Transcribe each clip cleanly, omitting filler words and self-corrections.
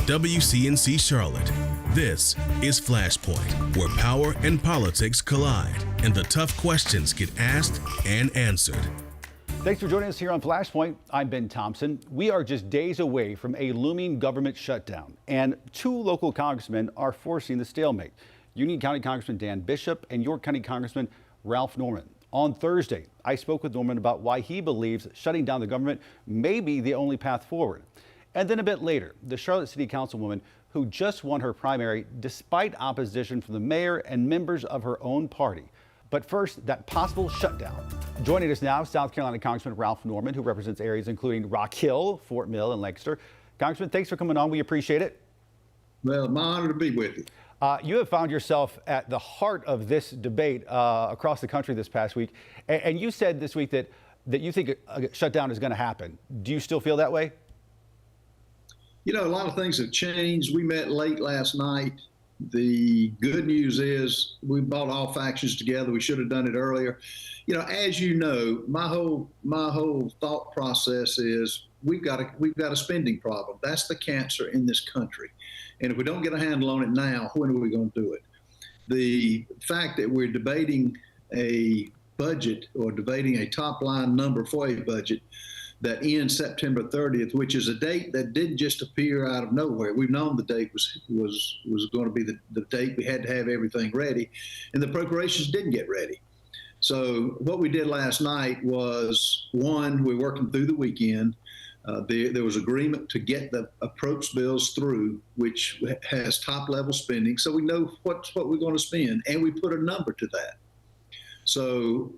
WCNC Charlotte. This is Flashpoint, where power and politics collide and the tough questions get asked and answered. Thanks for joining us here on Flashpoint. I'm Ben Thompson. We are just days away from a looming government shutdown, and two local congressmen are forcing the stalemate. Union County Congressman Dan Bishop and York County Congressman Ralph Norman. On Thursday, I spoke with Norman about why he believes shutting down the government may be the only path forward. And then a bit later, the Charlotte City Councilwoman who just won her primary despite opposition from the mayor and members of her own party. But first, that possible shutdown. Joining us now, South Carolina Congressman Ralph Norman, who represents areas including Rock Hill, Fort Mill, and Lancaster. Congressman, thanks for coming on. We appreciate it. Well, my honor to be with you. You have found yourself at the heart of this debate across the country this past week. And you said this week that you think a shutdown is going to happen. Do you still feel that way? You know, a lot of things have changed. We met late last night. The good news is we brought all factions together. We should have done it earlier. You know, as you know, my whole thought process is we've got a spending problem. That's the cancer in this country. And if we don't get a handle on it now, when are we going to do it? The fact that we're debating a budget or debating a top line number for a budget that ends September 30th, which is a date that didn't just appear out of nowhere. We've known the date was going to be the date we had to have everything ready, and the preparations didn't get ready. So what we did last night was, one, we're working through the weekend. There was agreement to get the approach bills through, which has top-level spending, so we know what we're going to spend, and we put a number to that. So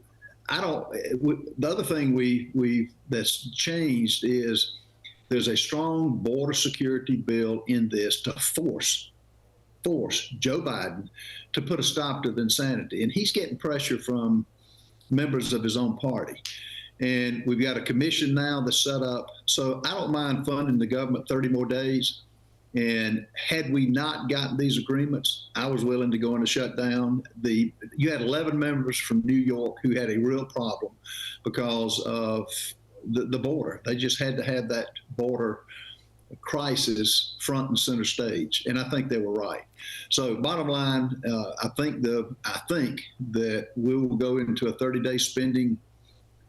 the other thing that's changed is there's a strong border security bill in this to force Joe Biden to put a stop to the insanity. And he's getting pressure from members of his own party. And we've got a commission now that's set up. So I don't mind funding the government 30 more days. And had we not gotten these agreements, I was willing to go into shutdown. You had 11 members from New York who had a real problem because of the border. They just had to have that border crisis front and center stage, and I think they were right. So bottom line, I think that we will go into a 30-day spending,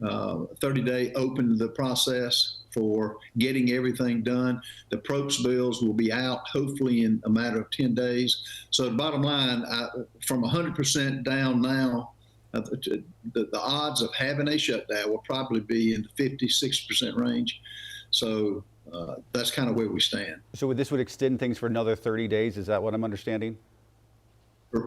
30-day open the process for getting everything done. The approach bills will be out hopefully in a matter of 10 days. So the bottom line, from 100% down now, the odds of having a shutdown will probably be in the 50-60% range. So that's kind of where we stand. So this would extend things for another 30 days. Is that what I'm understanding?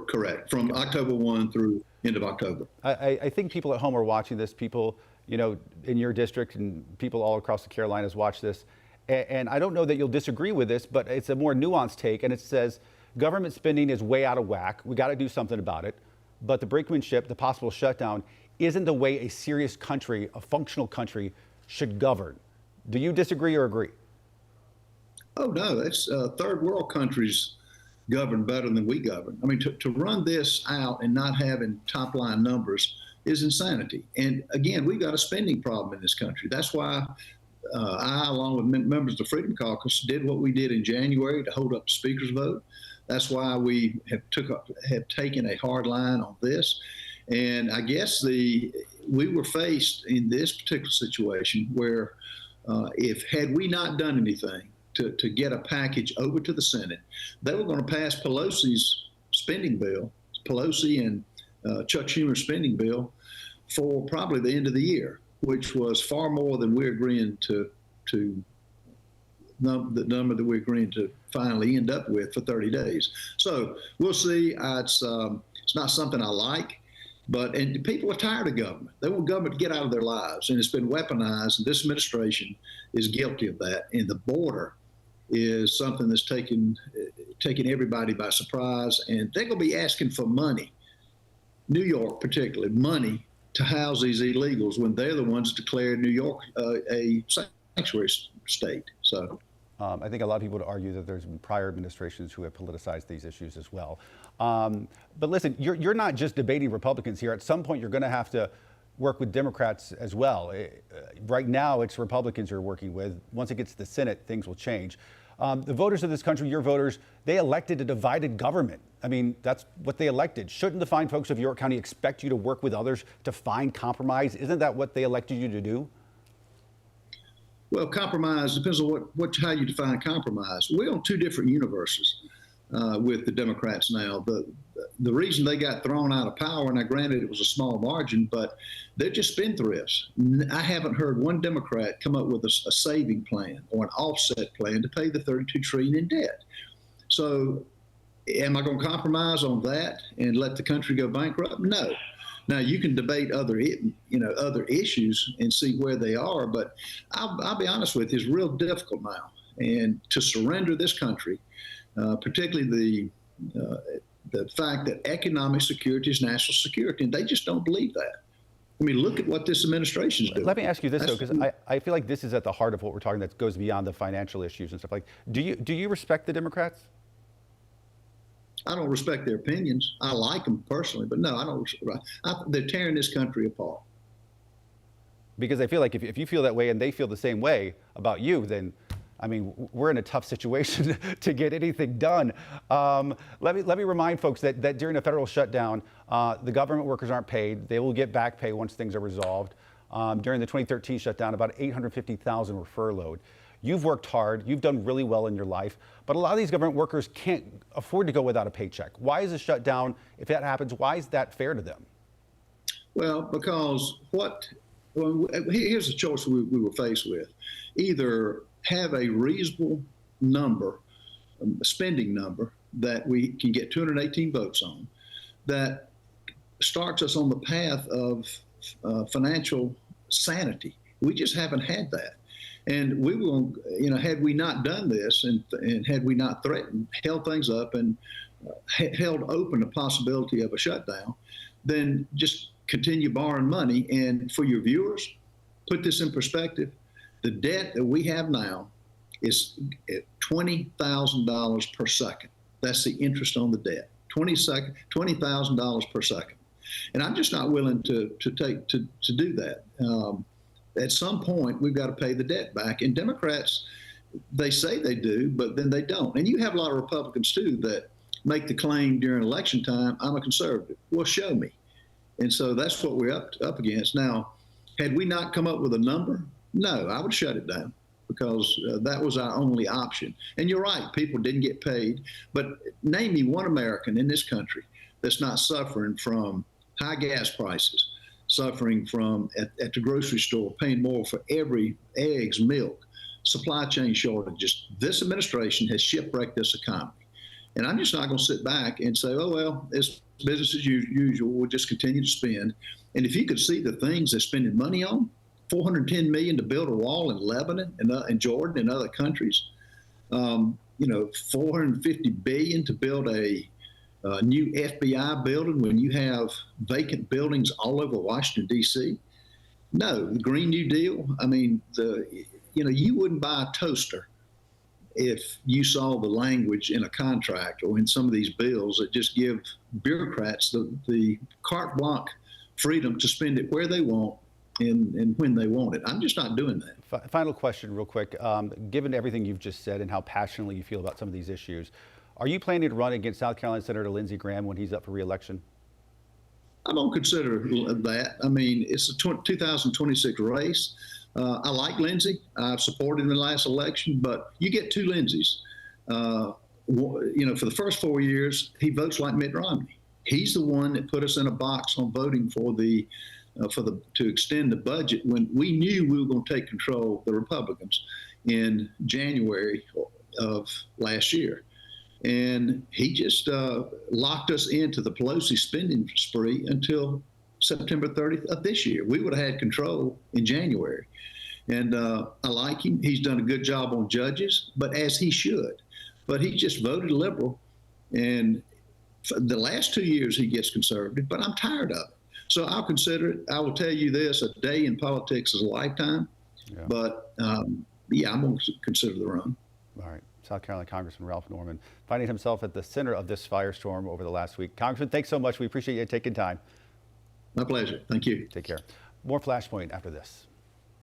Correct. From October 1 through end of October. I think people at home are watching this. People, you know, in your district and people all across the Carolinas watch this. And I don't know that you'll disagree with this, but it's a more nuanced take. And it says government spending is way out of whack. We got to do something about it. But the brinkmanship, the possible shutdown, isn't the way a serious country, a functional country, should govern. Do you disagree or agree? Oh, no, that's third world countries govern better than we govern. I mean, to run this out and not having top line numbers is insanity. And again, we've got a spending problem in this country. That's why I, along with members of the Freedom Caucus, did what we did in January to hold up the speaker's vote. That's why we have taken a hard line on this. And I guess we were faced in this particular situation where had we not done anything to get a package over to the Senate, they were going to pass Pelosi's spending bill, Pelosi and Chuck Schumer's spending bill, for probably the end of the year, which was far more than we're agreeing to the number that we're agreeing to finally end up with for 30 days. So we'll see. It's not something I like, and people are tired of government. They want government to get out of their lives, and it's been weaponized, and this administration is guilty of that. And the border is something that's taking everybody by surprise, and they're going to be asking for money, New York particularly, money to house these illegals when they're the ones that declared New York a sanctuary state. So I think a lot of people would argue that there's been prior administrations who have politicized these issues as well. But listen, you're not just debating Republicans here. At some point, you're going to have to work with Democrats as well. Right now, it's Republicans you're working with. Once it gets to the Senate, things will change. The voters of this country, your voters, they elected a divided government. I mean, that's what they elected. Shouldn't the fine folks of York County expect you to work with others to find compromise? Isn't that what they elected you to do? Well, compromise depends on how you define compromise. We're on two different universes with the Democrats now. The reason they got thrown out of power, and I granted it was a small margin, but they're just spendthrifts. I haven't heard one Democrat come up with a saving plan or an offset plan to pay the $32 trillion in debt. So am I going to compromise on that and let the country go bankrupt? No. Now you can debate other issues and see where they are, but I'll be honest with you, it's real difficult now. And to surrender this country, particularly the fact that economic security is national security, and they just don't believe that. I mean, look at what this administration is doing. Let me ask you this, though, because I feel like this is at the heart of what we're talking, that goes beyond the financial issues and stuff. Like, do you respect the Democrats? I don't respect their opinions. I like them personally, but no, I don't. They're tearing this country apart. Because I feel like if you feel that way and they feel the same way about you, then, I mean, we're in a tough situation to get anything done. Let me remind folks that during a federal shutdown, the government workers aren't paid. They will get back pay once things are resolved. During the 2013 shutdown, about 850,000 were furloughed. You've worked hard. You've done really well in your life. But a lot of these government workers can't afford to go without a paycheck. Why is a shutdown, if that happens, why is that fair to them? Well, because here's the choice we were faced with. Either have a reasonable number, a spending number, that we can get 218 votes on, that starts us on the path of financial sanity. We just haven't had that. And we will, had we not done this and had we not held things up and held open the possibility of a shutdown, then just continue borrowing money. And for your viewers, put this in perspective. The debt that we have now is $20,000 per second. That's the interest on the debt, $20,000 per second. And I'm just not willing to do that. At some point, we've got to pay the debt back. And Democrats, they say they do, but then they don't. And you have a lot of Republicans, too, that make the claim during election time, I'm a conservative. Well, show me. And so that's what we're up against. Now, had we not come up with a number, no, I would shut it down because that was our only option. And you're right, people didn't get paid. But name me one American in this country that's not suffering from high gas prices, suffering from at the grocery store, paying more for every eggs, milk, supply chain shortages. This administration has shipwrecked this economy. And I'm just not going to sit back and say, oh, well, it's business as usual. We'll just continue to spend. And if you could see the things they're spending money on, $410 million to build a wall in Lebanon and Jordan and other countries, $450 billion to build a new FBI building when you have vacant buildings all over Washington, D.C. No, the Green New Deal, I mean, you wouldn't buy a toaster if you saw the language in a contract or in some of these bills that just give bureaucrats the carte blanche freedom to spend it where they want and when they want it. I'm just not doing that. Final question real quick. Given everything you've just said and how passionately you feel about some of these issues, are you planning to run against South Carolina Senator Lindsey Graham when he's up for re-election? I don't consider that. I mean, it's a 2026 race. I like Lindsey. I've supported him in the last election, but you get two Lindseys. For the first 4 years, he votes like Mitt Romney. He's the one that put us in a box on voting to extend the budget when we knew we were going to take control, the Republicans, in January of last year. And he just locked us into the Pelosi spending spree until September 30th of this year. We would have had control in January. And I like him. He's done a good job on judges, but as he should. But he just voted liberal. And for the last 2 years, he gets conservative, but I'm tired of it. So I'll consider it. I will tell you this, a day in politics is a lifetime. Yeah. But, I'm going to consider the run. All right. South Carolina Congressman Ralph Norman finding himself at the center of this firestorm over the last week. Congressman, thanks so much. We appreciate you taking time. My pleasure. Thank you. Take care. More Flashpoint after this.